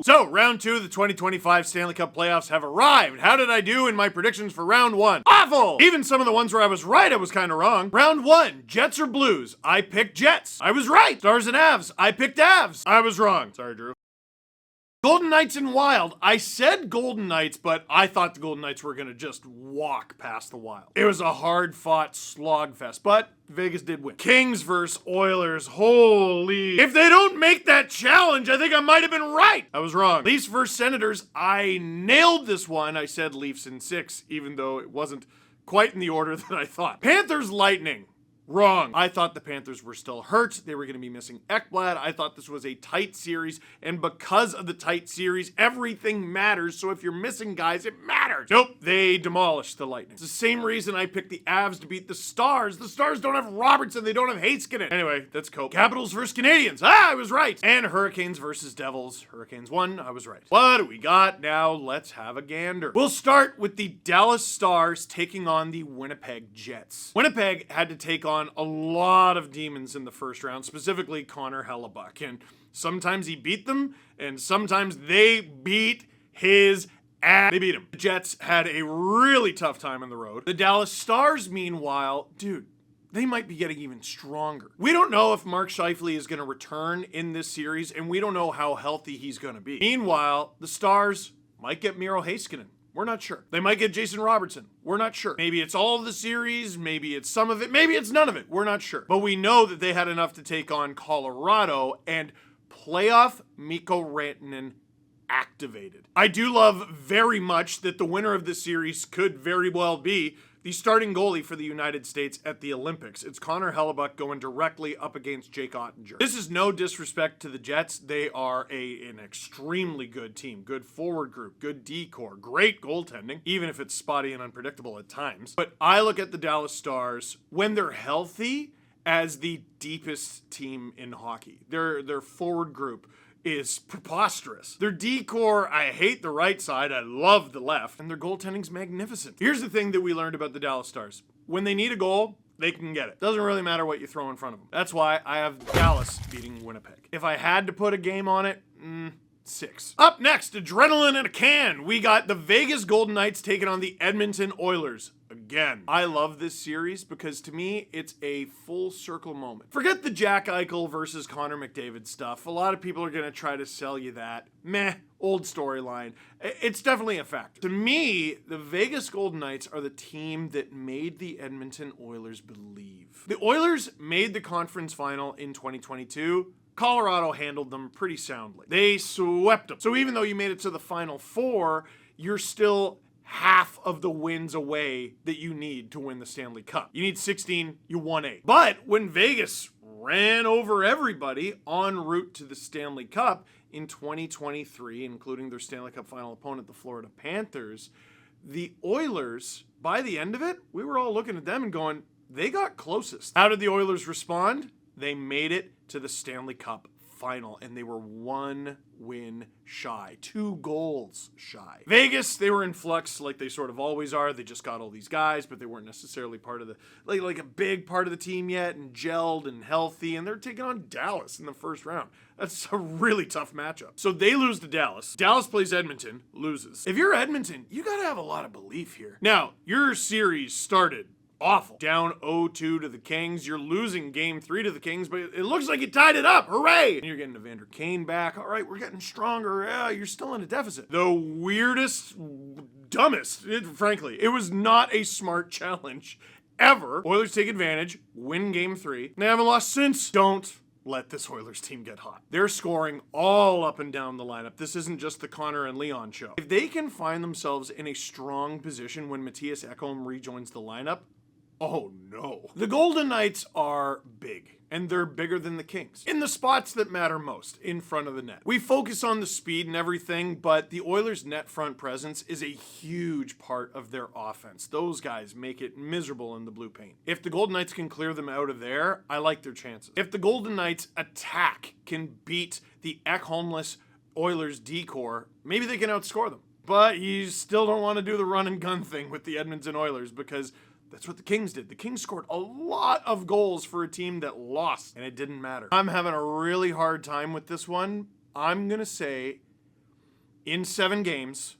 Woo! So, round 2 of the 2025 Stanley Cup playoffs have arrived. How did I do in my predictions for round 1? Awful! Even some of the ones where I was right, I was kind of wrong. Round 1, Jets or Blues? I picked Jets. I was right. Stars and Avs? I picked Avs. I was wrong. Sorry, Drew. Golden Knights and Wild. I said Golden Knights, but I thought the Golden Knights were going to just walk past the Wild. It was a hard-fought slogfest, but Vegas did win. Kings versus Oilers. Holy. If they don't make that challenge, I think I might have been right. I was wrong. Leafs versus Senators. I nailed this one. I said Leafs in 6, even though it wasn't quite in the order that I thought. Panthers Lightning. Wrong. I thought the Panthers were still hurt. They were going to be missing Ekblad. I thought this was a tight series, and because of the tight series, everything matters. So if you're missing guys, it matters. Nope, they demolished the Lightning. It's the same reason I picked the Avs to beat the Stars. The Stars don't have Robertson. They don't have Heiskanen. Anyway, that's cope. Capitals versus Canadians. I was right. And Hurricanes versus Devils. Hurricanes won. I was right. What do we got now? Let's have a gander. We'll start with the Dallas Stars taking on the Winnipeg Jets. Winnipeg had to take on a lot of demons in the first round, specifically Connor Hellebuck. And sometimes he beat them, and sometimes they beat his ass. They beat him. The Jets had a really tough time on the road. The Dallas Stars, meanwhile, dude, they might be getting even stronger. We don't know if Mark Scheifele is going to return in this series, and we don't know how healthy he's going to be. Meanwhile, the Stars might get Miro Heiskanen. We're not sure. They might get Jason Robertson. We're not sure. Maybe it's all of the series. Maybe it's some of it. Maybe it's none of it. We're not sure. But we know that they had enough to take on Colorado, and playoff Mikko Rantanen activated. I do love very much that the winner of this series could very well be the starting goalie for the United States at the Olympics. It's Connor Hellebuck going directly up against Jake Ottinger. This is no disrespect to the Jets. They are an extremely good team. Good forward group, good D-core, great goaltending, even if it's spotty and unpredictable at times. But I look at the Dallas Stars, when they're healthy, as the deepest team in hockey. Their forward group is preposterous. Their D-core, I hate the right side, I love the left, and their goaltending's magnificent. Here's the thing that we learned about the Dallas Stars. When they need a goal, they can get it. Doesn't really matter what you throw in front of them. That's why I have Dallas beating Winnipeg. If I had to put a game on it, 6. Up next, adrenaline in a can. We got the Vegas Golden Knights taking on the Edmonton Oilers. Again, I love this series because to me, it's a full circle moment. Forget the Jack Eichel versus Connor McDavid stuff. A lot of people are going to try to sell you that. Meh, old storyline. It's definitely a factor. To me, the Vegas Golden Knights are the team that made the Edmonton Oilers believe. The Oilers made the conference final in 2022. Colorado handled them pretty soundly. They swept them. So even though you made it to the Final Four, you're still half of the wins away that you need to win the Stanley Cup. You need 16, you won 8. But when Vegas ran over everybody en route to the Stanley Cup in 2023, including their Stanley Cup final opponent, the Florida Panthers, the Oilers, by the end of it, we were all looking at them and going, they got closest. How did the Oilers respond? They made it to the Stanley Cup final, and they were 1 win shy, 2 goals shy. Vegas, they were in flux like they sort of always are. They just got all these guys, but they weren't necessarily part of the, like a big part of the team yet, and gelled and healthy, and they're taking on Dallas in the first round. That's a really tough matchup. So they lose to Dallas. Dallas plays Edmonton, loses. If you're Edmonton, you gotta have a lot of belief here. Now, your series started awful. Down 0-2 to the Kings. You're losing game 3 to the Kings, but it looks like you tied it up. Hooray! And you're getting Evander Kane back. All right, we're getting stronger. Yeah, you're still in a deficit. The weirdest, dumbest, frankly, it was not a smart challenge ever. Oilers take advantage, win game 3. They haven't lost since. Don't let this Oilers team get hot. They're scoring all up and down the lineup. This isn't just the Connor and Leon show. If they can find themselves in a strong position when Matthias Ekholm rejoins the lineup, oh no. The Golden Knights are big, and they're bigger than the Kings in the spots that matter most, in front of the net. We focus on the speed and everything, but the Oilers' net front presence is a huge part of their offense. Those guys make it miserable in the blue paint. If the Golden Knights can clear them out of there, I like their chances. If the Golden Knights attack can beat the Ekholmless Oilers D-core, maybe they can outscore them. But you still don't want to do the run and gun thing with the Edmonton Oilers because that's what the Kings did. The Kings scored a lot of goals for a team that lost, and it didn't matter. I'm having a really hard time with this one. I'm going to say in 7 games,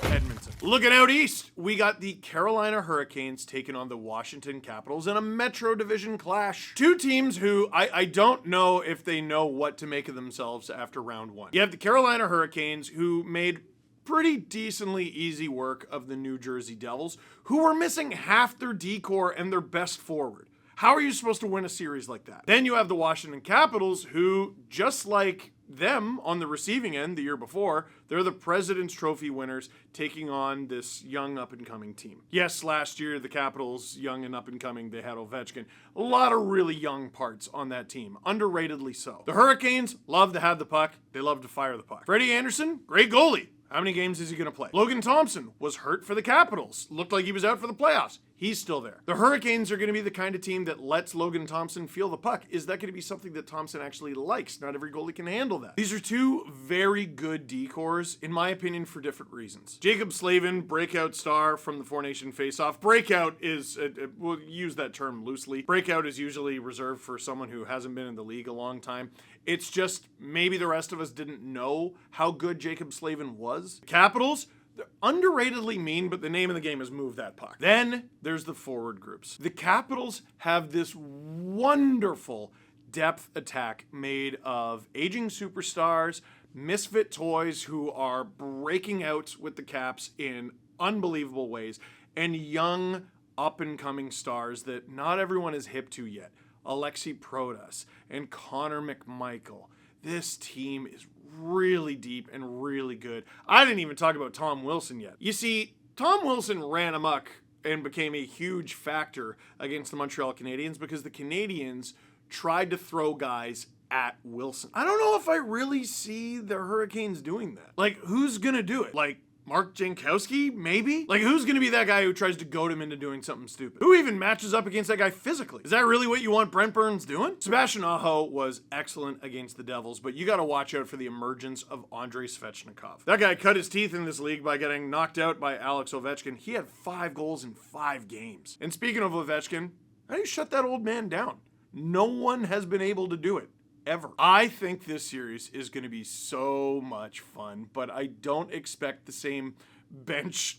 Edmonton. Looking out east, we got the Carolina Hurricanes taking on the Washington Capitals in a Metro Division clash. 2 teams who I don't know if they know what to make of themselves after round 1. You have the Carolina Hurricanes, who made pretty decently easy work of the New Jersey Devils, who were missing half their D-core and their best forward. How are you supposed to win a series like that? Then you have the Washington Capitals, who, just like them on the receiving end the year before, they're the President's Trophy winners taking on this young up-and-coming team. Yes, last year the Capitals, young and up-and-coming, they had Ovechkin. A lot of really young parts on that team, underratedly so. The Hurricanes love to have the puck. They love to fire the puck. Freddie Anderson, great goalie. How many games is he going to play? Logan Thompson was hurt for the Capitals. Looked like he was out for the playoffs. He's still there. The Hurricanes are going to be the kind of team that lets Logan Thompson feel the puck. Is that going to be something that Thompson actually likes? Not every goalie can handle that. These are 2 very good D-cores, in my opinion, for different reasons. Jacob Slavin, breakout star from the Four Nation Faceoff. Breakout is, we'll use that term loosely. Breakout is usually reserved for someone who hasn't been in the league a long time. It's just maybe the rest of us didn't know how good Jacob Slavin was. The Capitals, they're underratedly mean, but the name of the game is move that puck. Then there's the forward groups. The Capitals have this wonderful depth attack made of aging superstars, misfit toys who are breaking out with the Caps in unbelievable ways, and young up-and-coming stars that not everyone is hip to yet. Alexi Protas and Connor McMichael. This team is really deep and really good. I didn't even talk about Tom Wilson yet. You see, Tom Wilson ran amok and became a huge factor against the Montreal Canadiens because the Canadiens tried to throw guys at Wilson. I don't know if I really see the Hurricanes doing that. Like, who's gonna do it? Like, Mark Jankowski, maybe? Like, who's going to be that guy who tries to goad him into doing something stupid? Who even matches up against that guy physically? Is that really what you want Brent Burns doing? Sebastian Aho was excellent against the Devils, but you got to watch out for the emergence of Andrei Svechnikov. That guy cut his teeth in this league by getting knocked out by Alex Ovechkin. He had 5 goals in 5 games. And speaking of Ovechkin, how do you shut that old man down? No one has been able to do it. Ever. I think this series is going to be so much fun, but I don't expect the same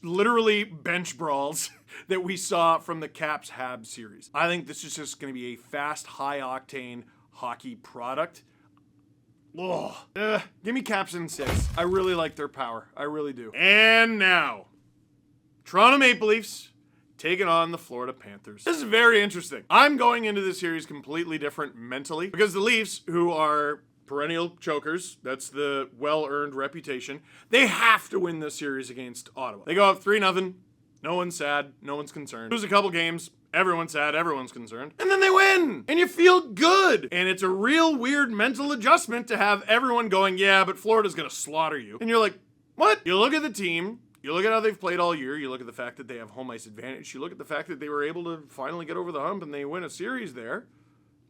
literally bench brawls that we saw from the Caps Habs series. I think this is just going to be a fast, high-octane hockey product. Give me Caps in 6. I really like their power. I really do. And now, Toronto Maple Leafs taking on the Florida Panthers. This is very interesting. I'm going into this series completely different mentally because the Leafs, who are perennial chokers, that's the well-earned reputation, they have to win this series against Ottawa. They go up 3-0. No one's sad. No one's concerned. Lose a couple games. Everyone's sad. Everyone's concerned. And then they win. And you feel good. And it's a real weird mental adjustment to have everyone going, yeah, but Florida's going to slaughter you. And you're like, what? You look at the team. You look at how they've played all year. You look at the fact that they have home ice advantage. You look at the fact that they were able to finally get over the hump and they win a series there.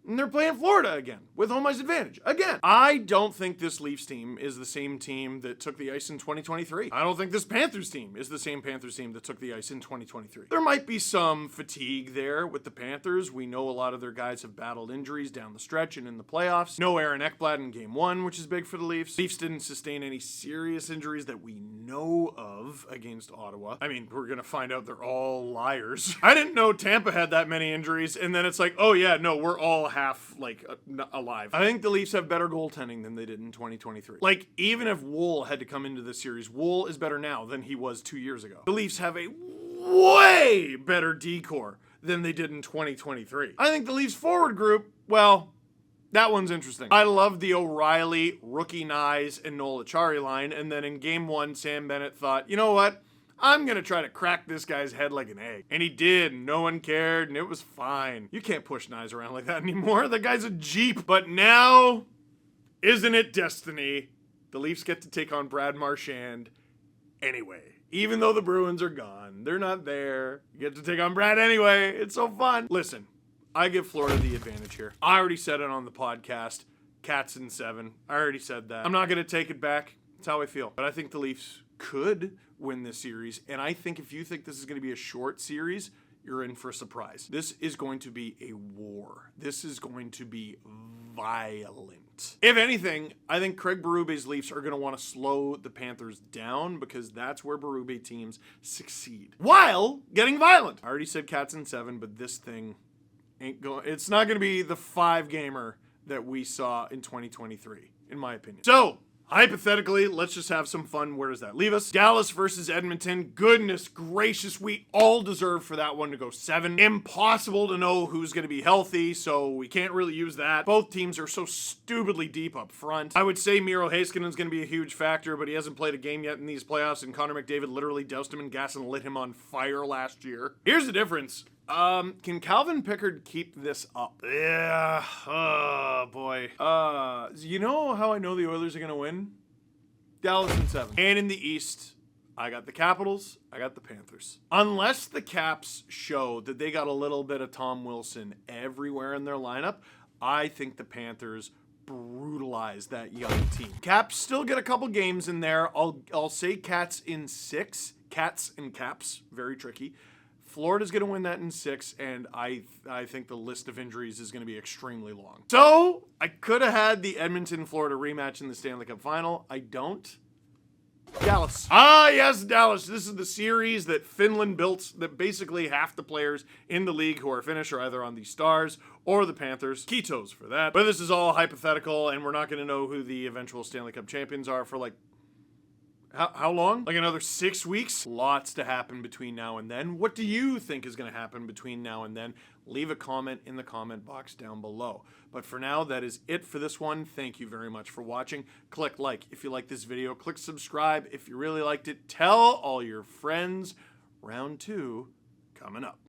And they're playing Florida again with home ice advantage. Again, I don't think this Leafs team is the same team that took the ice in 2023. I don't think this Panthers team is the same Panthers team that took the ice in 2023. There might be some fatigue there with the Panthers. We know a lot of their guys have battled injuries down the stretch and in the playoffs. No Aaron Ekblad in game 1, which is big for the Leafs. Leafs didn't sustain any serious injuries that we know of against Ottawa. I mean, we're going to find out they're all liars. I didn't know Tampa had that many injuries, and then it's like, oh yeah, no, we're all half alive. I think the Leafs have better goaltending than they did in 2023. Like, even if Wool had to come into this series, Wool is better now than he was 2 years ago. The Leafs have a way better D-core than they did in 2023. I think the Leafs forward group, well, that one's interesting. I love the O'Reilly, Rookie Nyes, and Noel Acciari line, and then in game 1, Sam Bennett thought, you know what? I'm going to try to crack this guy's head like an egg. And he did, and no one cared, and it was fine. You can't push Nyes around like that anymore. The guy's a Jeep. But now, isn't it destiny? The Leafs get to take on Brad Marchand anyway. Even though the Bruins are gone. They're not there. You get to take on Brad anyway. It's so fun. Listen, I give Florida the advantage here. I already said it on the podcast. Cats in 7. I already said that. I'm not going to take it back. That's how I feel. But I think the Leafs could win this series, and I think if you think this is going to be a short series, you're in for a surprise. This is going to be a war. This is going to be violent. don't. If anything, I think Craig Berube's Leafs are going to want to slow the Panthers down because that's where Berube teams succeed. While getting violent. I already said Cats in 7, but this thing ain't going. It's not going to be the 5-gamer that we saw in 2023, in my opinion. So, hypothetically, let's just have some fun. Where does that leave us? Dallas versus Edmonton. Goodness gracious, we all deserve for that one to go 7. Impossible to know who's going to be healthy, so we can't really use that. Both teams are so stupidly deep up front. I would say Miro Heiskanen's going to be a huge factor, but he hasn't played a game yet in these playoffs, and Connor McDavid literally doused him in gas and lit him on fire last year. Here's the difference. Can Calvin Pickard keep this up? Yeah, oh boy. You know how I know the Oilers are gonna win? Dallas in 7. And in the East, I got the Capitals, I got the Panthers. Unless the Caps show that they got a little bit of Tom Wilson everywhere in their lineup, I think the Panthers brutalize that young team. Caps still get a couple games in there. I'll say Cats in 6. Cats and Caps, very tricky. Florida's going to win that in 6, and I think the list of injuries is going to be extremely long. So, I could have had the Edmonton-Florida rematch in the Stanley Cup final. I don't. Dallas. Ah, yes, Dallas. This is the series that Finland built, that basically half the players in the league who are Finnish are either on the Stars or the Panthers. Kitos for that. But this is all hypothetical, and we're not going to know who the eventual Stanley Cup champions are for, like, how long? Like another 6 weeks? Lots to happen between now and then. What do you think is going to happen between now and then? Leave a comment in the comment box down below. But for now, that is it for this one. Thank you very much for watching. Click like if you like this video. Click subscribe if you really liked it. Tell all your friends. Round 2 coming up.